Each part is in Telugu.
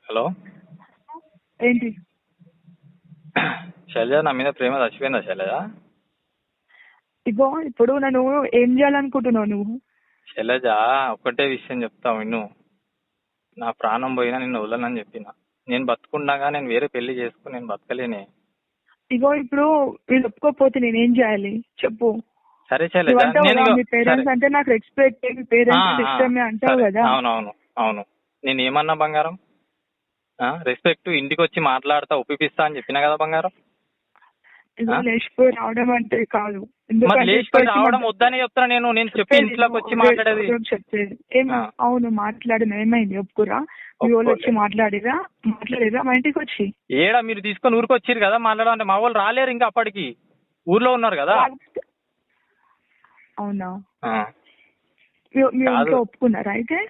హలో ఏంటి? శైలజ, నా మీద ప్రేమ చచ్చిపోయిందా శైలజ? ఇగో ఇప్పుడు నన్ను ఏం చేయాలనుకుంటున్నావు నువ్వు? శైలజ, ఒక్కటే విషయం చెప్తా విను. నా ప్రాణం పోయినా నిన్ను వదలనని చెప్పిన. నేను బతుకుండగా నేను వేరే పెళ్లి చేసుకుని నేను బతకలేనే. ఇగో ఇప్పుడు వీళ్ళు ఒప్పుకోకపోతే నేనేం చేయాలి చెప్పు. సరే శైలజ, నువ్వు నేను అంటావు కదా, మీ పేరెంట్స్ అంటే నాకు రెస్పెక్ట్, మీ పేరెంట్స్ ఇష్టమే అంటావు కదా. అవునవును అవును. నేను ఏమన్నా బంగారం? రెస్పెక్ట్, ఇంటికి వచ్చి మాట్లాడతా ఒప్పిస్తా అని చెప్పినా కదా బంగారం. ఇగో లేచిపోయి రావడం అంటే కాదు. మరి లేచిపోయి రావడం వద్దనే చెప్తున్నా. నేను చెప్పి ఇంట్లోకి వచ్చి మాట్లాడేది చెప్పేది అవును మాట్లాడిన ఏమైంది? ఒప్పుకురా? మీ వాళ్ళు వచ్చి మాట్లాడిరా మా ఇంటికి వచ్చి? ఏడా మీరు తీసుకొని ఊరికి వచ్చిరు కదా మాట్లాడాలంటే. మా వాళ్ళు రాలేరు ఇంకా, అప్పటికి ఊర్లో ఉన్నారు కదా. అవునా? మీ ఇంట్లో ఒప్పుకున్నారా అయితే?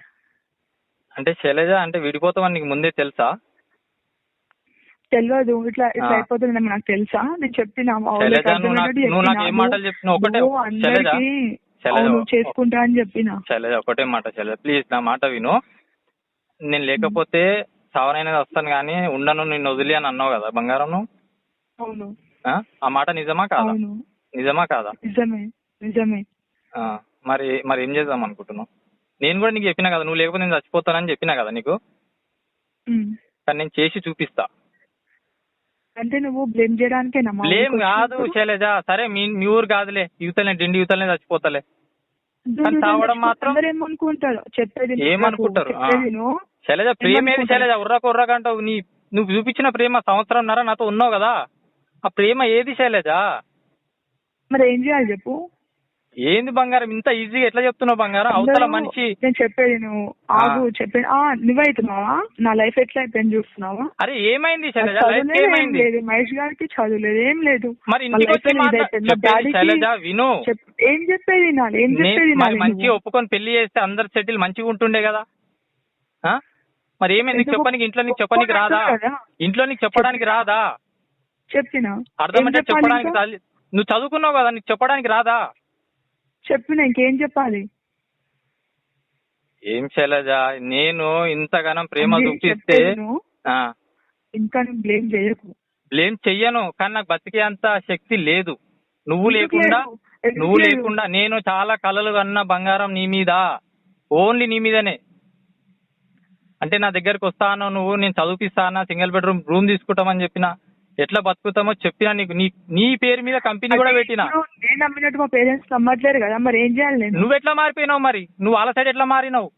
అంటే శైలజ, అంటే విడిపోతామని నీకు ముందే తెలుసా? తెలియదు. ఇట్లా అయిపోతుంది నాకు తెలుసా? నేను చెప్పిన చేసుకుంటా అని చెప్పిన. శైలజ, ఒకటే మాట శైలజ, ప్లీజ్ నా మాట విను. నేను లేకపోతే సావనైనా వస్తాను కానీ ఉండను నిన్ను వదిలి అని అన్నావు కదా బంగారం నువ్వు. అవును. ఆ మాట నిజమా కాదా? నిజమా కాదా? నిజమే నిజమే. మరి మరి ఏం చేద్దాం అనుకుంటున్నావు? నేను కూడా నీకు చెప్పినా కదా, నువ్వు లేకపోతే నేను చచ్చిపోతానని చెప్పినా కదా నీకు. కానీ నేను చేసి చూపిస్తా. అంటే నువ్వు బ్లేమ్ చేయడానికే? బ్లేమ్ కాదు శైలజ. సరే మీ ఊరు కాదులే, యువతలే డిండి యువతలనే చచ్చిపోతలే. కానీ తావడం మాత్రం ఏమనుకుంటారు? చెప్పేది ఏమనుకుంటారు శైలజ? ప్రేమ ఏది శైలజ? ఉర్రకంటావు. నువ్వు చూపించిన ప్రేమ సంవత్సరంన్నర నాతో ఉన్నావు కదా, ఆ ప్రేమ ఏది శైలజ? మరి ఏం చేయాలి చెప్పు. ఏంది బంగారం ఇంత ఈజీగా ఎట్లా చెప్తున్నావు బంగారం? అవతల మనిషి. నేను చెప్పేది నువ్వు ఆగు. చెప్పేది నువ్వైతున్నావా? నా లైఫ్ ఎట్లా అయిపోయింది చూస్తున్నావా? అరే ఏమైంది శైలజ? ఏమైంది? మహేష్ గారికి చదువు లేదు, ఏం లేదు. మరి ఇంటికి వచ్చి శైలజ విను. ఏం చెప్పేది నాది? ఏం చెప్పేది నాది? మంచి ఒప్పుకొని పెళ్లి చేస్తే అందరు సెటిల్ మంచిగా ఉంటుండే కదా. మరి ఏమైంది చెప్పడానికి? ఇంట్లో నీకు చెప్పడానికి రాదా? ఇంట్లో నీకు చెప్పడానికి రాదా? చెప్పినా అర్థమంటే చెప్పడానికి. నువ్వు చదువుకున్నావు కదా, నీకు చెప్పడానికి రాదా? చెప్పిన ఇంకేం చెప్పాలి? ఏం శైలజ, నేను ఇంతగానం ప్రేమ చూపిస్తే ఇంకా బ్లేమ్ చేయకు. బ్లేమ్ చెయ్యను, కానీ నాకు బతికే అంత శక్తి లేదు. నువ్వు లేకుండా నేను చాలా కలలు కన్నా బంగారం నీ మీద, ఓన్లీ నీ మీదనే. అంటే నా దగ్గరకు వస్తాను నువ్వు, నేను చదివిస్తానా, సింగిల్ బెడ్రూమ్ రూమ్ తీసుకుంటామని చెప్పిన, ఎట్లా బతుకుతామో చెప్పినా నీకు. నీ పేరు మీద కంపెనీ కూడా పెట్టినా. నేను నమ్మినట్టు మా పేరెంట్స్ నమ్మట్లేరు కదా, మరి ఏం చేయాలి? నువ్వు ఎట్లా మారిపోయినావు? మరి నువ్వు వాళ్ళ సైడ్ ఎట్లా మారినావు?